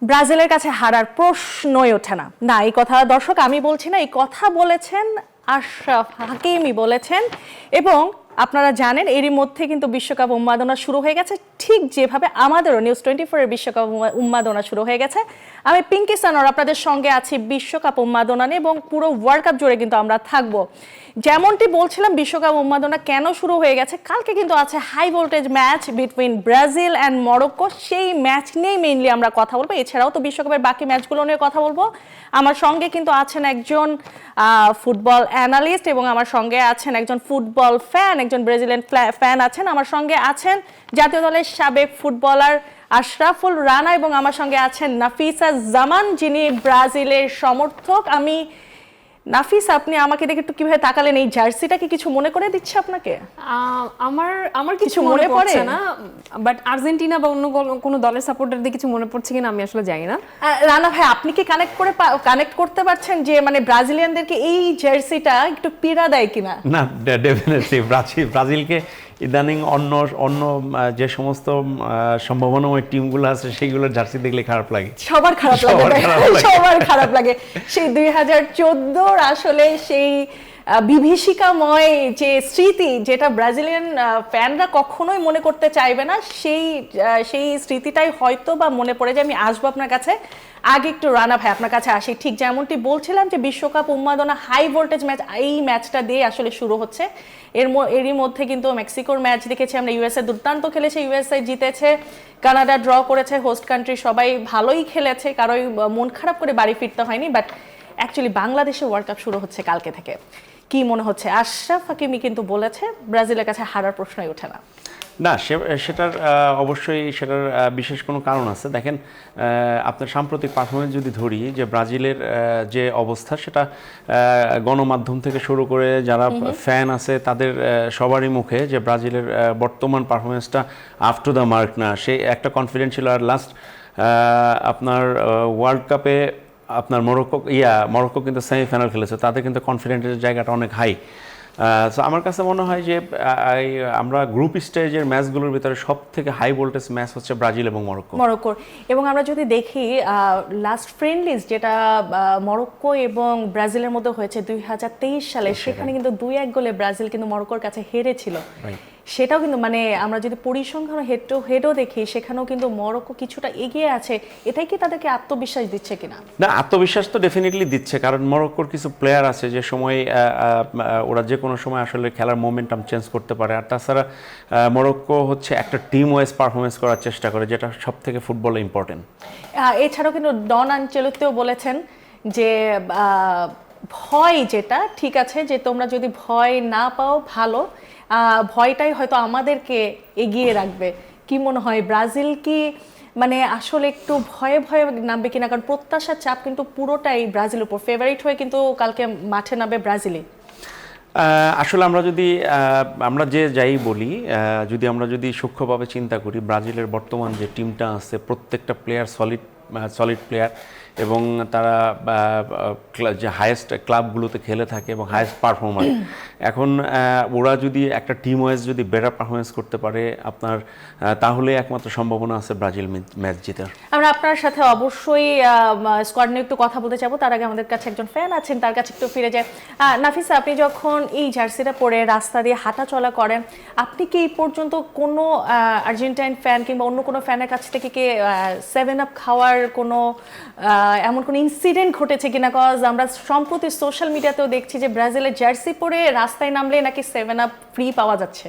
ব্রাজিলের কাছে হারার প্রশ্নই ওঠে না। না, এই কথা দর্শক আমি বলছি না, এই কথা বলেছেন আশরাফ হাকিমই বলেছেন। এবং আপনারা জানেন এরই মধ্যে কিন্তু বিশ্বকাপ উন্মাদনা শুরু হয়ে গেছে, ঠিক যেভাবে আমাদেরও নিউজ 24 এর বিশ্বকাপ উন্মাদনা শুরু হয়ে গেছে। আমি পিঙ্কি সানোর আপনাদের সঙ্গে আছি বিশ্বকাপ উন্মাদনা নিয়ে, এবং পুরো ওয়ার্ল্ড কাপ জুড়ে কিন্তু আমরা থাকবো। যেমনটি বলছিলাম, বিশ্বকাপ উন্মাদনা কেন শুরু হয়ে গেছে, কালকে কিন্তু আছে high voltage match between Brazil and Morocco. সেই ম্যাচ নিয়েই মেইনলি আমরা কথা বলবো, এছাড়াও তো বিশ্বকাপের বাকি ম্যাচগুলো নিয়ে কথা বলবো। আমার সঙ্গে কিন্তু আছেন একজন ফুটবল অ্যানালিস্ট, এবং আমার সঙ্গে আছেন একজন ফুটবল ফ্যান, একজন ব্রাজিলিয়ান ফ্যান আছেন। আমার সঙ্গে আছেন জাতীয় দলের সাবেক ফুটবলার আশরাফুল রানা, এবং আমার সঙ্গে আছেন নাফিসা জামান, যিনি ব্রাজিলের সমর্থক। আমি নাফিস, আপনি আমাকে দেখে একটু কিভাবে তাকালেন? এই জার্সিটা কি কিছু মনে করে দিচ্ছে আপনাকে? আমার আমার কিছু মনে পড়ছে না, বাট আর্জেন্টিনা বা অন্য কোনো দলের সাপোর্টার দিয়ে কিছু মনে পড়ছে কিনা আমি আসলে জানি না। রানা ভাই, আপনি কি কানেক্ট করতে পারছেন যে মানে ব্রাজিলিয়ানদেরকে এই জার্সিটা একটু পীড়া দেয় কিনা? না, ডেফিনেটলি ব্রাজিলকে ইদানিং অন্য অন্য যে সমস্ত সম্ভাবনাময় টিমগুলো আছে সেইগুলোর জার্সি দেখলে খারাপ লাগে, সবার খারাপ লাগে, সবার খারাপ লাগে। সেই 2014 আসলে সেই বিভীষিকাময় যে স্মৃতি, যেটা ব্রাজিলিয়ান ফ্যানরা কখনোই মনে করতে চাইবে না, সেই স্মৃতিটাই হয়তো বা মনে পড়ে যায়। আমি আসবো আপনার কাছে, আগে একটু রানা ভাই আপনার কাছে আসি। ঠিক যেমনটি বলছিলাম যে বিশ্বকাপ উন্মাদনা হাই ভোল্টেজ ম্যাচ, এই ম্যাচটা দিয়ে আসলে শুরু হচ্ছে। এরই মধ্যে কিন্তু মেক্সিকোর ম্যাচ দেখেছি আমরা, ইউএসএ দুর্দান্ত খেলেছে, ইউএসএ জিতেছে, কানাডা ড্র করেছে, হোস্ট কান্ট্রি সবাই ভালোই খেলেছে, কারোই মন খারাপ করে বাড়ি ফিরতে হয়নি। বাট অ্যাকচুয়ালি বাংলাদেশে ওয়ার্ল্ড কাপ শুরু হচ্ছে কালকে থেকে। কি মনে হচ্ছে? আশরাফ হাকিমি কিন্তু বলেছে ব্রাজিলের কাছে হারার প্রশ্নই ওঠে না। না, সেটার অবশ্যই সেটার বিশেষ কোনো কারণ আছে। দেখেন, আপনার সাম্প্রতিক পারফরমেন্স যদি ধরি, যে ব্রাজিলের যে অবস্থা, সেটা গণমাধ্যম থেকে শুরু করে যারা ফ্যান আছে তাদের সবারই মুখে যে ব্রাজিলের বর্তমান পারফরমেন্সটা আপ টু দ্য মার্ক না। সেই একটা কনফিডেন্স ছিল। আর লাস্ট আপনার ওয়ার্ল্ড কাপে আপনার মরক্কো কিন্তু সেমিফাইনাল খেলেছে, তাদের কিন্তু কনফিডেন্সের জায়গাটা অনেক হাই। সো আমার কাছে মনে হয় যে আমরা গ্রুপ স্টেজের ম্যাচগুলোর ভিতরে সব থেকে হাই ভোল্টেজ ম্যাচ হচ্ছে ব্রাজিল এবং মরক্কোর। এবং আমরা যদি দেখি লাস্ট ফ্রেন্ডলিজ যেটা মরক্কো এবং ব্রাজিলের মধ্যে হয়েছে 2023 সালে, সেখানে কিন্তু 2-1 গোলে ব্রাজিল কিন্তু মরক্কোর কাছে হেরেছিল। সেটাও কিন্তু মানে আমরা যদি পরিসংখ্যান হেড টু হেডও দেখি, সেখানেও কিন্তু মরক্কো কিছুটা এগিয়ে আছে। এটাই কি তাদেরকে আত্মবিশ্বাস দিচ্ছে কিনা? না, আত্মবিশ্বাস তো ডেফিনেটলি দিচ্ছে, কারণ মরক্কোর কিছু প্লেয়ার আছে যে সময় ওরা যে কোনো সময় আসলে খেলার মোমেন্টাম চেঞ্জ করতে পারে। আর তাছাড়া মরক্কো হচ্ছে একটা টিম ওয়াইজ পারফরমেন্স করার চেষ্টা করে, যেটা সব থেকে ফুটবলে ইম্পর্টেন্ট। এছাড়াও কিন্তু ডন আনচেলত্তিও বলেছেন যে ভয় যেটা ঠিক আছে, যে তোমরা যদি ভয় না পাও ভালো, ভয়টাই হয়তো আমাদেরকে এগিয়ে রাখবে। কি মনে হয়, ব্রাজিল কি মানে আসলে একটু ভয়ে ভয়ে নামবে কিনা? কারণ প্রত্যাশার চাপ কিন্তু পুরোটাই ব্রাজিলের উপর, ফেভারিট হয়ে কিন্তু কালকে মাঠে নামবে ব্রাজিলই। আসলে আমরা যে যাই বলি, আমরা যদি সূক্ষ্মভাবে চিন্তা করি, ব্রাজিলের বর্তমান যে টিমটা আছে প্রত্যেকটা প্লেয়ার সলিড প্লেয়ার, এবং তারা যে হায়েস্ট ক্লাবগুলোতে খেলে থাকে এবং হায়েস্ট পারফর্মার। এখন ওরা যদি একটা টিম ওয়াইজ যদি বেটার পারফরমেন্স করতে পারে আপনার, তাহলে একমাত্র সম্ভাবনা আছে ব্রাজিল ম্যাচ জেতার। আমরা আপনার সাথে অবশ্যই স্কোয়াড নিয়ে একটু কথা বলতে চাবো, তার আগে আমাদের কাছে একজন ফ্যান আছেন, তার কাছে একটু ফিরে যায়। নাফিসা, আপনি যখন এই জার্সিটা পরে রাস্তা দিয়ে হাঁটা চলা করেন, আপনি কি এই পর্যন্ত কোনো আর্জেন্টাইন ফ্যান কিংবা অন্য কোনো ফ্যানের কাছ থেকে কি 7 আপ খাওয়ার কোনো এমন কোনো ইনসিডেন্ট ঘটেছে কিনা? কজ আমরা সম্প্রতি সোশ্যাল মিডিয়াতেও দেখছি যে ব্রাজিলের জার্সি পরে রাস্তায় নামলে নাকি 7 আপ ফ্রি পাওয়া যাচ্ছে।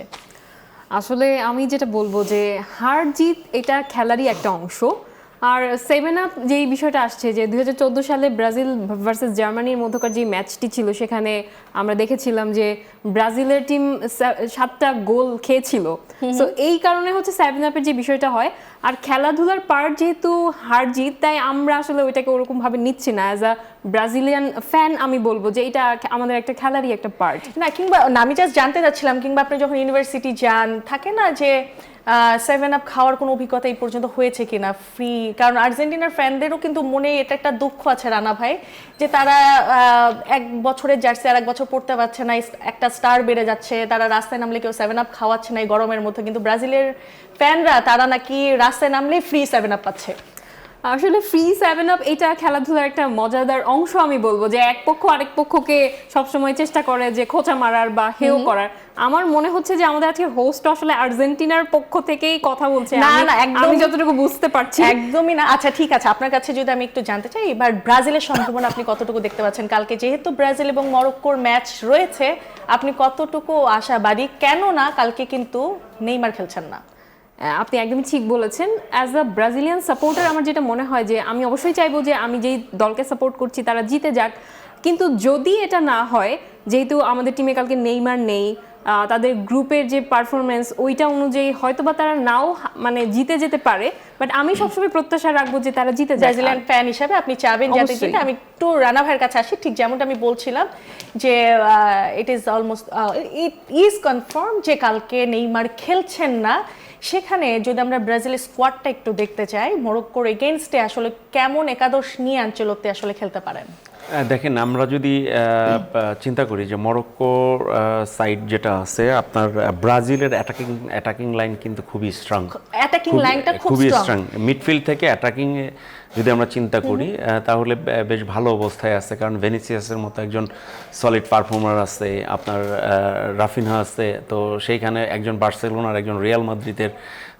আসলে আমি যেটা বলবো যে হার জিত এটা খেলারই একটা অংশ। আর 7 আপ যেই বিষয়টা আসছে, যে 2014 সালে ব্রাজিল ভার্সেস জার্মানির মধ্যকার যে ম্যাচটি ছিল, সেখানে আমরা দেখেছিলাম যে ব্রাজিলের টিম 7টা গোল খেয়েছিল। সো এই কারণে হচ্ছে 7 আপের যে বিষয়টা হয়। আর খেলাধুলার পার্ট যেহেতু হার জিত, তাই আমরা আসলে ওইটাকে ওরকমভাবে নিচ্ছি না। অ্যাজ আ ব্রাজিলিয়ান ফ্যান আমি বলবো যে এটা আমাদের একটা খেলারই একটা পার্ট। না, কিংবা আমি জাস্ট জানতে চাচ্ছিলাম, কিংবা আপনি যখন ইউনিভার্সিটি যান, থাকে না যে 7 আপ খাওয়ার কোনো অভিজ্ঞতা এই পর্যন্ত হয়েছে কিনা ফ্রি? কারণ আর্জেন্টিনার ফ্যানদেরও কিন্তু মনে এটা একটা দুঃখ আছে রানা ভাই, যে তারা 1 বছরের জার্সি আর 1 বছর পড়তে পারছে না, একটা স্টার বেড়ে যাচ্ছে, তারা রাস্তায় নামলে কেউ 7 আপ খাওয়াচ্ছে না এই গরমের মধ্যে, কিন্তু ব্রাজিলের ফ্যানরা তারা নাকি রাস্তায় নামলে ফ্রি 7 আপ পাচ্ছে। আসলে ফ্রি 7 আপ এটা খেলাধুলার একটা মজাদার অংশ আমি বলবো, যে এক পক্ষ আরেক পক্ষকে সবসময় চেষ্টা করে যে খোঁচা মারার বা হেয় করার। আমার মনে হচ্ছে যে আমাদের আজকে হোস্ট আসলে আর্জেন্টিনার পক্ষ থেকেই কথা বলছে, না, না, একদম- আমি যতটুকু বুঝতে পারছি। একদমই না। আচ্ছা ঠিক আছে, আপনার কাছে যদি আমি একটু জানতে চাই, এবার ব্রাজিলের সম্ভাবনা আপনি কতটুকু দেখতে পাচ্ছেন কালকে, যেহেতু ব্রাজিল এবং মরক্কোর ম্যাচ রয়েছে, আপনি কতটুকু আশাবাদী? কেন না কালকে কিন্তু নেইমার খেলছেন না। আপনি একদমই ঠিক বলেছেন। অ্যাজ আ ব্রাজিলিয়ান সাপোর্টার আমার যেটা মনে হয় যে আমি অবশ্যই চাইবো যে আমি যেই দলকে সাপোর্ট করছি তারা জিতে যাক, কিন্তু যদি এটা না হয়, যেহেতু আমাদের টিমে কালকে নেইমার নেই, তাদের গ্রুপের যে পারফরমেন্স ওইটা অনুযায়ী হয়তোবা তারা নাও মানে জিতে যেতে পারে, বাট আমি সবসময় প্রত্যাশা রাখবো যে তারা জিতে যাক। ব্রাজিলিয়ান ফ্যান হিসেবে আপনি চাবেন যাতে অবশ্যই। জিতে। আমি একটু রানা ভাইয়ের কাছে আসি। ঠিক যেমনটা আমি বলছিলাম যে it is almost it is confirm যে কালকে নেইমার খেলছেন না। সেখানে যদি আমরা ব্রাজিলের স্কোয়াডটা একটু দেখতে চাই, মরক্কোর এগেইনস্টে আসলে কেমন একাদশ নিয়ে আনচেলত্তি আসলে খেলতে পারেন? দেখেন, আমরা যদি চিন্তা করি যে মরক্কো সাইড যেটা আছে আপনার, ব্রাজিলের অ্যাটাকিং লাইন কিন্তু খুবই স্ট্রং, অ্যাটাকিং লাইনটা খুবই খুব স্ট্রং। মিডফিল্ড থেকে অ্যাটাকিং যদি আমরা চিন্তা করি তাহলে বেশ ভালো অবস্থায় আছে, কারণ ভেনিসিয়াসের মতো একজন সলিড পারফর্মার আছে, আপনার রাফিনহা আছে, তো সেইখানে একজন বার্সেলোনার, একজন রিয়াল মাদ্রিদের,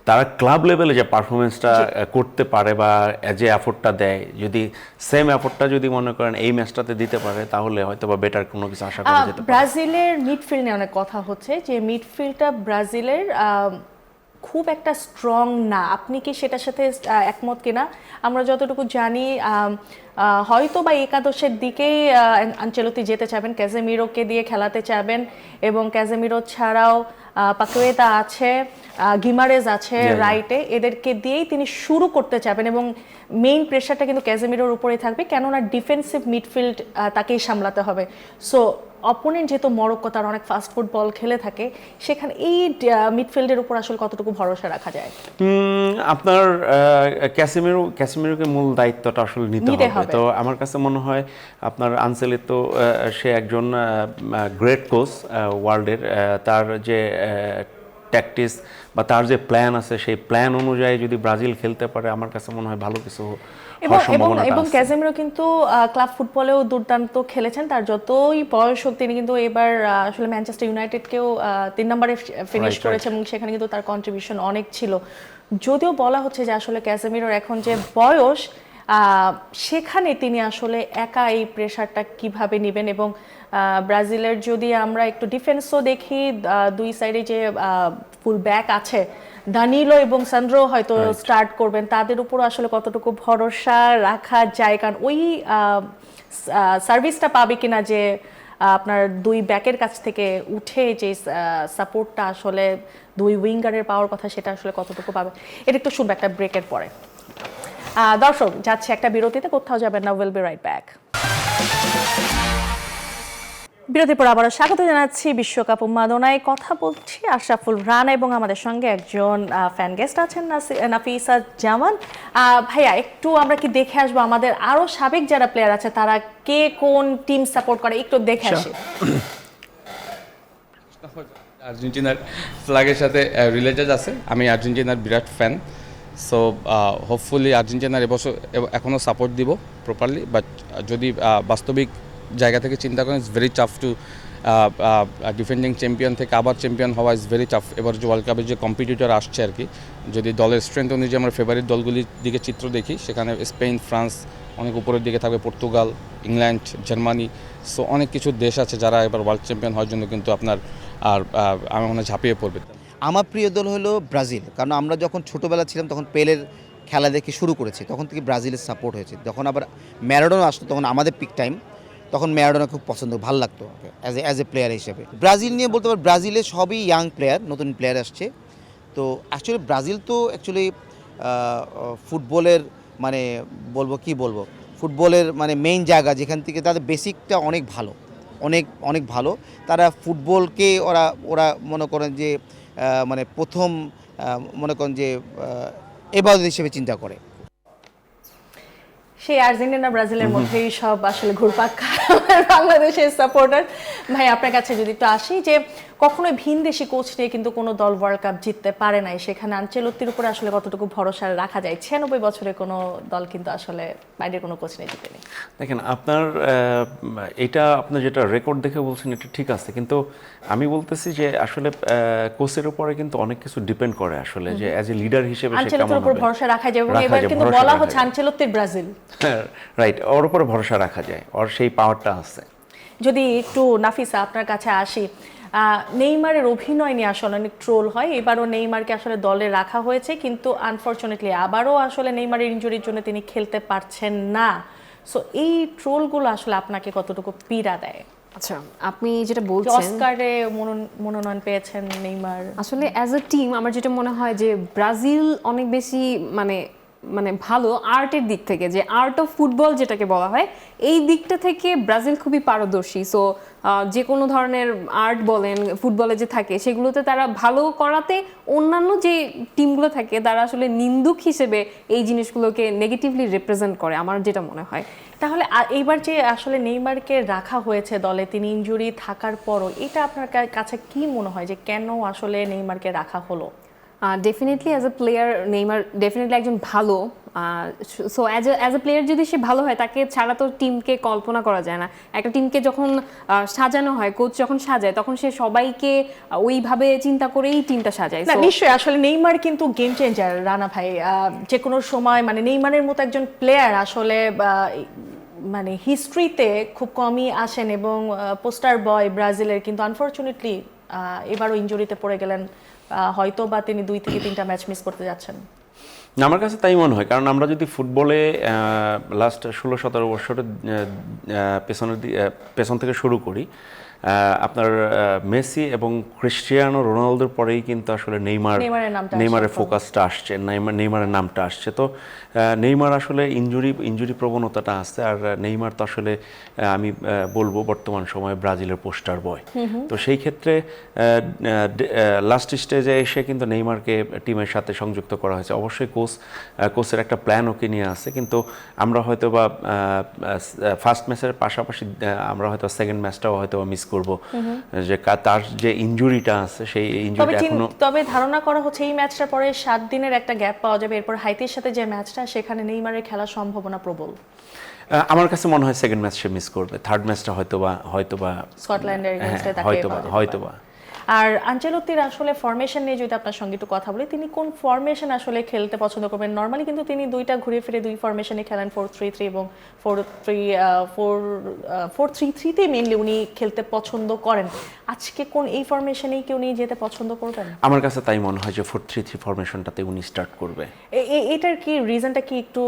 তারা ক্লাব লেভেলে যে পারফরমেন্সটা করতে পারে বা যে এফোর্টটা দেয়, যদি সেম এফোর্টটা যদি মনে করেন এই ম্যাচটাতে দিতে পারে, তাহলে হয়তো বা বেটার কোনো কিছু আশা করা যেতে পারে। ব্রাজিলের মিডফিল্ড নিয়ে অনেক কথা হচ্ছে যে মিডফিল্ডটা ব্রাজিলের খুব একটা স্ট্রং না। আপনি কি সেটার সাথে একমত কিনা? আমরা যতটুকু জানি হয়তো বা একাদশের দিকেই আনচেলত্তি যেতে চাবেন, ক্যাজেমিরোকে দিয়ে খেলাতে চাবেন, এবং ক্যাজেমিরো ছাড়াও পাকুয়েতা আছে, গিমারেজ আছে রাইটে, এদেরকে দিয়েই তিনি শুরু করতে চাবেন, এবং মেইন প্রেশারটা কিন্তু ক্যাজেমিরোর উপরেই থাকবে, কেননা ডিফেন্সিভ মিডফিল্ড তাকেই সামলাতে হবে। সো অপোনেন্ট যেহেতু মরক্কো, তার অনেক ফাস্ট ফুটবল খেলে থাকে, সেখানে এই মিডফিল্ডের উপর আসলে কতটুকু ভরসা রাখা যায়? আপনার ক্যাসিমিরোকে মূল দায়িত্বটা আসলে নিতে হবে। তো আমার কাছে মনে হয় আপনার আনসেলি তো সে একজন গ্রেট কোচ ওয়ার্ল্ডের, তার যে ট্যাকটিক্স বা তার যে প্ল্যান আছে, সেই প্ল্যান অনুযায়ী যদি ব্রাজিল খেলতে পারে, আমার কাছে মনে হয় ভালো কিছু হওয়ার সম্ভাবনা আছে। এবং ক্যাজেমিরো কিন্তু ক্লাব ফুটবলেও দুর্দান্ত খেলেছেন, তার যতই বয়স হোক তিনি কিন্তু এবার আসলে ম্যানচেস্টার ইউনাইটেডকেও 3 নম্বরে ফিনিশ করেছে, এবং সেখানে কিন্তু তার কন্ট্রিবিউশন অনেক ছিল। যদিও বলা হচ্ছে যে আসলে ক্যাজেমিরোর এখন যে বয়স, সেখানে তিনি আসলে একা এই প্রেশারটা কিভাবে নেবেন, এবং ব্রাজিলের যদি আমরা একটু ডিফেন্সও দেখি, দুই সাইডে যে ফুল ব্যাক আছে, দানিলো এবং সান্দ্রো হয়তো স্টার্ট করবেন, তাদের উপর আসলে কতটুকু ভরসা রাখা যায়, কারণ ওই সার্ভিসটা পাবে কিনা যে আপনার দুই ব্যাকের কাছ থেকে উঠে যে সাপোর্টটা আসলে দুই উইঙ্গারের পাওয়ার কথা, সেটা আসলে কতটুকু পাবে। এটা একটু শুনবো একটা ব্রেকের পরে। দর্শক, যাচ্ছে একটা বিরতিতে, কোথাও যাবেন না, উইল বি রাইট ব্যাক। বিরতির পর আবারও স্বাগত জানাচ্ছি বিশ্বকাপ উন্মাদনায়। কথা বলছি আশরাফুল রানা, এবং আমাদের সঙ্গে একজন ফ্যান গেস্ট আছেন নাফিসা জামান। ভাইয়া, একটু আমরা কি দেখে আসবো আমাদের আরো সাবেক যারা প্লেয়ার আছে তারা কে কোন টিম সাপোর্ট করে, একটু দেখে আসি। আর্জেন্টিনার ফ্ল্যাগের সাথে রিলেটেড আছে। আমি আর্জেন্টিনার বিরাট ফ্যান, সো হোপফুলি আর্জেন্টিনার এবছর এখনও সাপোর্ট দিব প্রপারলি, বাট যদি বাস্তবিক জায়গা থেকে চিন্তা করেন, it's very tough to defending champion থেকে আবার চ্যাম্পিয়ন হওয়া, ইজ ভেরি টাফ। এবার যে ওয়ার্ল্ড কাপের যে কম্পিটিটর আসছে আর কি, যদি দলের স্ট্রেংথ অনুযায়ী আমরা ফেভারিট দলগুলির দিকে চিত্র দেখি, সেখানে স্পেন, ফ্রান্স অনেক উপরের দিকে থাকবে, পর্তুগাল, ইংল্যান্ড, জার্মানি, সো অনেক কিছু দেশ আছে যারা এবার ওয়ার্ল্ড চ্যাম্পিয়ন হওয়ার জন্য কিন্তু আপনার আমার মনে হয় ঝাঁপিয়ে পড়বে। আমার প্রিয় দল হলো ব্রাজিল, কারণ আমরা যখন ছোটোবেলা ছিলাম তখন পেলের খেলা দেখে শুরু করেছি, তখন থেকে ব্রাজিলের সাপোর্ট হয়েছে। যখন আবার ম্যারাডোনা আসতো, তখন আমাদের পিক টাইম, তখন ম্যারাডোনা খুব পছন্দ, ভালো লাগতো অ্যাজ এ প্লেয়ার হিসেবে। ব্রাজিল নিয়ে বলতে পারি, ব্রাজিলের সবই ইয়াং প্লেয়ার, নতুন প্লেয়ার আসছে। তো অ্যাকচুয়ালি ব্রাজিল তো অ্যাকচুয়ালি ফুটবলের মানে বলবো ফুটবলের মানে মেইন জায়গা, যেখান থেকে তাদের বেসিকটা অনেক ভালো, অনেক ভালো। তারা ফুটবলকে ওরা মনে করেন যে মানে প্রথম মনে করেন যে ইবাদত হিসেবে চিন্তা করে। সেই আর্জেন্টিনা ব্রাজিলের মধ্যেই সব আসলে ঘুরপাক খায় বাংলাদেশের সাপোর্টার। ভাই আপনার কাছে যদি একটু আসি যে কখনোই ভিনদেশি কোচ নিয়ে কিন্তু কোনো দল ওয়ার্ল্ড কাপ জিততে পারে নাই, সেখানে আনচেলত্তির উপরে আসলে কতটুকু ভরসা রাখা যায়? 96 বছরে কোনো দল কিন্তু আসলে বাইরের কোনো কোচ নিয়ে জিতেনি। দেখেন আপনার এটা আপনি যেটা রেকর্ড দেখে বলছেন এটা ঠিক আছে, কিন্তু আমি বলতেছি যে আসলে কোচের উপরে কিন্তু অনেক কিছু ডিপেন্ড করে আসলে, যে অ্যাজ এ লিডার হিসেবে সে কেমন আনচেলত্তির উপর হবে। ভরসা রাখা যায় এবং রাখা এবার যায়, কিন্তু ভরসা বলা রাখা হচ্ছে যায়। আনচেলত্তির ব্রাজিল। রাইট, ওর উপরে ভরসা রাখা যায়, ওর সেই পাওয়ারটা আছে। যদি একটু নাফিসা আপনার কাছে আসি, নেইমারের অভিনয় নিয়ে আসলে অনেক ট্রোল হয়। এবারও নেইমারকে আসলে দলে রাখা হয়েছে, কিন্তু আনফরচুনেটলি আবারও আসলে নেইমারের ইনজুরির জন্য তিনি খেলতে পারছেন না। সো এই ট্রোলগুলো আসলে আপনাকে কতটুকু পীড়া দেয়? আচ্ছা, আপনি যেটা যে বলছেন অস্কারে মনোনয়ন পেয়েছেন নেইমার, আসলে অ্যাজ এ টিম আমার যেটা মনে হয় যে ব্রাজিল অনেক বেশি মানে মানে ভালো আর্টের দিক থেকে, যে আর্ট অফ ফুটবল যেটাকে বলা হয়, এই দিকটা থেকে ব্রাজিল খুবই পারদর্শী। সো যে কোনো ধরনের আর্ট বলেন ফুটবলে যে থাকে সেগুলোতে তারা ভালো করাতে অন্যান্য যে টিমগুলো থাকে তারা আসলে নিন্দুক হিসেবে এই জিনিসগুলোকে নেগেটিভলি রিপ্রেজেন্ট করে, আমার যেটা মনে হয়। তাহলে এইবার যে আসলে নেইমারকে রাখা হয়েছে দলে, তিনি ইনজুরি থাকার পরও, এটা আপনার কাছে কি মনে হয় যে কেন আসলে নেইমারকে রাখা হলো? Definitely as a player Neymar definitely একজন ভালো, সো অ্যাজ এ প্লেয়ার যদি সে ভালো হয় তাকে ছাড়া তো টিমকে কল্পনা করা যায় না। একটা টিমকে যখন সাজানো হয়, কোচ যখন সাজায় তখন সে সবাইকে ওইভাবে চিন্তা করেই টিমটা সাজায়। না So, নিশ্চয়ই, আসলে নেইমার কিন্তু গেম চেঞ্জার রানা ভাই। যে কোনো সময় মানে নেইমারের মতো একজন প্লেয়ার আসলে মানে হিস্ট্রিতে খুব কমই আসেন, এবং পোস্টার বয় ব্রাজিলের, কিন্তু আনফরচুনেটলি এবারও ইনজুরিতে পড়ে গেলেন। হয়তো বা তিনি 2 থেকে 3টা ম্যাচ মিস করতে যাচ্ছেন। না, আমার কাছে তাই মনে হয়, কারণ আমরা যদি ফুটবলে লাস্ট 16-17 বছরের পেছন থেকে শুরু করি, আপনার মেসি এবং ক্রিস্টিয়ানো রোনালদোর পরেই কিন্তু আসলে নেইমারের ফোকাসটা আসছে, নেইমারের নামটা আসছে। তো নেইমার আসলে ইনজুরি প্রবণতাটা আসছে, আর নেইমার তো আসলে আমি বলবো বর্তমান সময়ে ব্রাজিলের পোস্টার বয়। তো সেই ক্ষেত্রে লাস্ট স্টেজে এসে কিন্তু নেইমারকে টিমের সাথে সংযুক্ত করা হয়েছে। অবশ্যই কোচের একটা প্ল্যান ওকে নিয়ে আছে, কিন্তু আমরা হয়তো বা ফার্স্ট ম্যাচের পাশাপাশি আমরা হয়তো সেকেন্ড ম্যাচটাও হয়তো মিস করব, যে তার যে ইনজুরিটা আছে সেই ইনজুরিটা এখনো। তবে ধারণা করা হচ্ছে এই ম্যাচটার পরে 7 দিনের একটা গ্যাপ পাওয়া যাবে, এরপর হাইতির সাথে যে ম্যাচটা, সেখানে নেইমারের খেলার সম্ভাবনা প্রবল। আমার কাছে মনে হয় সেকেন্ড ম্যাচ সে মিস করবে, থার্ড ম্যাচটা হয়তোবা স্কটল্যান্ডের এগেইনস্টে তাকে হয়তোবা। আর আনচেলত্তির আসলে ফরমেশন নিয়ে যদি আপনার সঙ্গে একটু কথা বলি, তিনি কোন ফরমেশন আসলে খেলতে পছন্দ করবেন? নরমালি কিন্তু তিনি দুইটা ঘুরে ফিরে 2 ফরমেশনে খেলেন, 4-3-3 এবং 4-3-3 মেইনলি উনি খেলতে পছন্দ করেন। আজকে কোন এই ফরমেশনেই কি উনি যেতে পছন্দ করবেন? আমার কাছে তাই মনে হয় যে 4-3-3 ফরমেশনটাতে উনি স্টার্ট করবে। এটার কি রিজনটা কি একটু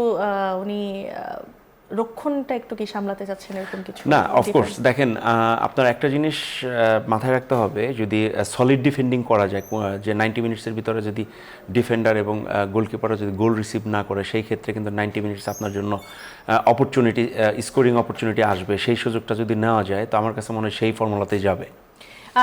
উনি রক্ষণটা একটু কি সামলাতে চাচ্ছেন এরকম কিছু? না, অফকোর্স দেখেন, আপনার একটা জিনিস মাথায় রাখতে হবে, যদি সলিড ডিফেন্ডিং করা যায়, যে 90 মিনিটসের ভিতরে যদি ডিফেন্ডার এবং গোলকিপারও যদি গোল রিসিভ না করে, সেই ক্ষেত্রে কিন্তু 90 মিনিটস আপনার জন্য অপরচুনিটি, স্কোরিং অপরচুনিটি আসবে। সেই সুযোগটা যদি নেওয়া যায়, তো আমার কাছে মনে হয় সেই ফর্মুলাতেই যাবে।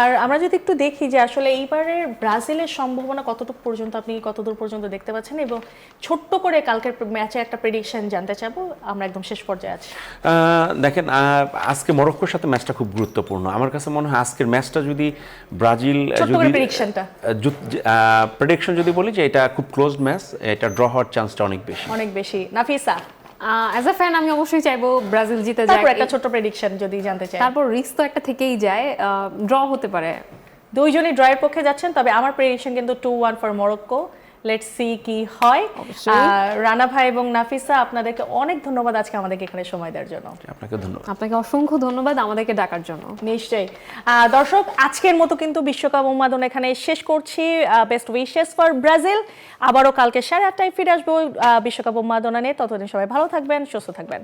আর আমরা যদি একটু দেখি যে আসলে এইবারের ব্রাজিলের সম্ভাবনা কতটুকু পর্যন্ত, আপনি কতদূর পর্যন্ত দেখতে পাচ্ছেন, এবং ছোট্ট করে কালকের ম্যাচে একটা প্রেডিকশন জানতে চাবো, আমরা একদম শেষ পর্যায়ে আছি। দেখেন, আজকে মরক্কোর সাথে ম্যাচটা খুব গুরুত্বপূর্ণ। আমার কাছে মনে হয় আজকের ম্যাচটা যদি ব্রাজিল প্রেডিকশন যদি বলি যে এটা খুব ক্লোজড ম্যাচ, এটা ড্র হওয়ার চান্সটা অনেক বেশি। নাফিসা, অ্যাজ আ ফ্যান আমি অবশ্যই চাইবো ব্রাজিল জিতে যাক। তারপর একটা ছোট প্রেডিকশন যদি জানতে চাই। তারপর রিস্ক তো একটা থেকেই যায়, ড্র হতে পারে। দুইজনই ড্রয়ের পক্ষে যাচ্ছেন, তবে আমার প্রেডিকশন কিন্তু 2-1 ফর মরক্কো। লেটস সি কি হয়। রানা ভাই এবং নাফিসা, আপনাদেরকে অনেক ধন্যবাদ আজকে আমাদেরকে এখানে সময় দেওয়ার জন্য। আপনাকে ধন্যবাদ। আপনাকে অসংখ্য ধন্যবাদ আমাদেরকে ডাকার জন্য। নিশ্চয়ই। দর্শক, আজকের মতো কিন্তু বিশ্বকাপ উন্মাদন এখানে শেষ করছি। Best wishes for Brazil. আবারও কালকে 8:30টায় ফিরে আসবো বিশ্বকাপ উন্মাদনা নিয়ে। ততদিন সবাই ভালো থাকবেন, সুস্থ থাকবেন।